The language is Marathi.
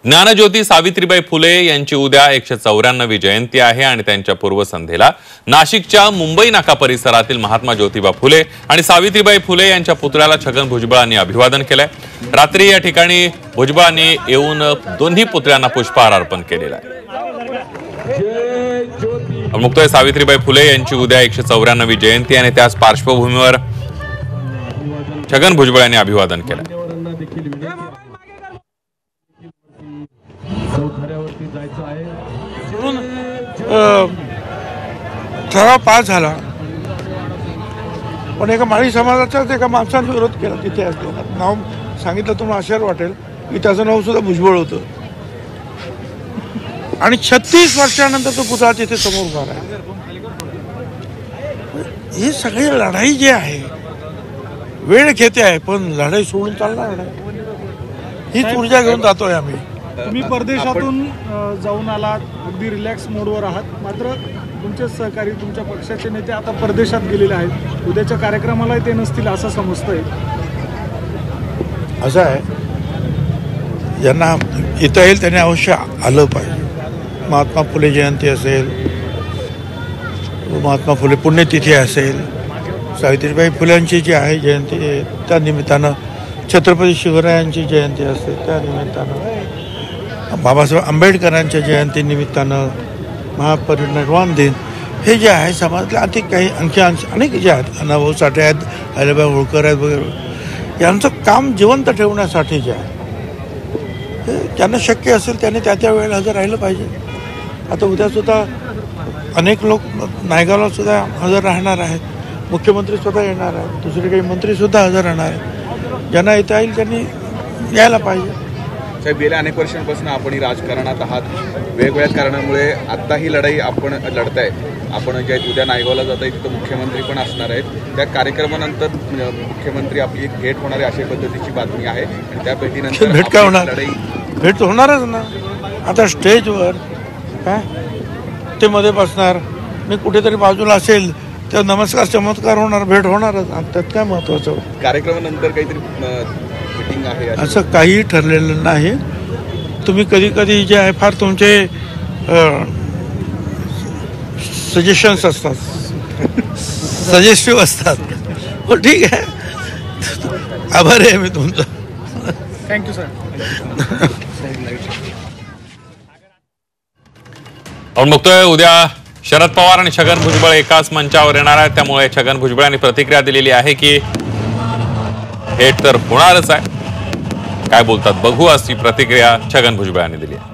ज्ञानज्योती सावित्रीबाई फुले यांची उद्या 194वी जयंती आहे आणि त्यांच्या पूर्वसंध्येला नाशिकच्या मुंबई नाका परिसरातील महात्मा ज्योतिबा फुले आणि सावित्रीबाई फुले यांच्या पुतळ्याला छगन भुजबळांनी अभिवादन केलंय। रात्री या ठिकाणी भुजबळांनी येऊन दोन्ही पुतळ्यांना पुष्पहार अर्पण केलेला आहे। मुक्तोय सावित्रीबाई फुले यांची उद्या 194वी जयंती आणि त्याच पार्श्वभूमीवर छगन भुजबळ यांनी अभिवादन केलं। ठराव पास झाला, पण एका माळी समाजाच्याच एका माणसाने विरोध केला। तिथे नाव सांगितलं तुम्हाला आश्चर्य वाटेल की त्याचं नाव सुद्धा भुजबळ होतं आणि 36 वर्षानंतर तो पुतळा तिथे समोर उभा आहे। ही सगळी लढाई जी आहे वेळ घेते आहे, पण लढाई सोडून चालणार नाही। हीच ऊर्जा घेऊन जातोय आम्ही। तुम्ही परदेशातून जाऊन आलात, अगदी रिलॅक्स मोडवर आहात, मात्र तुमचे सहकारी तुमच्या पक्षाचे नेते आता परदेशात गेलेले आहेत। उद्याच्या कार्यक्रमाला ते नसतील असं समजतंय। असं आहे, ज्यांना येता येईल त्यांनी अवश्य आलं पाहिजे। महात्मा फुले जयंती असेल, महात्मा फुले पुण्यतिथी असेल, सावित्रीबाई फुल्यांची जी आहे जयंती त्या निमित्तानं, छत्रपती शिवरायांची जयंती असेल त्या निमित्तानं, बाबासाहेब आंबेडकरांच्या जयंतीनिमित्तानं, महापरिनिर्वाण दिन, हे जे आहे समाजातले आणखी अनेक जे आहेत, अण्णाभाऊ साठे आहेत, अहिल्याबाई होळकर आहेत वगैरे, यांचं काम जिवंत ठेवण्यासाठी जे आहे ज्यांना शक्य असेल त्यांनी त्या वेळेला हजर राहिलं पाहिजे। आता उद्यासुद्धा अनेक लोक नायगावला सुद्धा हजर राहणार आहेत, मुख्यमंत्री सुद्धा येणार आहेत, दुसरे काही मंत्रीसुद्धा हजर राहणार आहेत। ज्यांना येता येईल त्यांनी यायला पाहिजे। साहेब, गेल्या अनेक वर्षांपासून आपण राजकारणात आहात, वेगवेगळ्या कारणामुळे आता ही लढाई आपण लढताय। आपण ज्या उद्या नायगावला जात आहे तिथं मुख्यमंत्री पण असणार आहेत, त्या कार्यक्रमानंतर मुख्यमंत्री आपली एक भेट होणार आहे अशा पद्धतीची बातमी आहे आणि त्या भेटीनंतर भेट काय होणार? भेट होणारच ना। आता स्टेजवर काय ते मध्ये बसणार, मी कुठेतरी बाजूला असेल तर नमस्कार चमत्कार होणार, भेट होणारच। त्यात काय महत्वाचं? कार्यक्रमानंतर काहीतरी मीटिंग आहे असं काही ठरलेलं नाही। तुम्ही कधी कधी जे आहे फार तुमचे सजेशन्स असतात, सजेस्टिव्ह असतात। हो ठीक आहे, आभारी आहे मी तुमचा। Thank you sir. आपण बघतोय उद्या शरद पवार आणि छगन भुजबळ एकाच मंचावर येणार आहेत, त्यामुळे छगन भुजबळांनी प्रतिक्रिया दिलेली आहे की भेट तर होणारच आहे। काय बोलतात बघू, अशी प्रतिक्रिया छगन भुजबळांनी दिली आहे।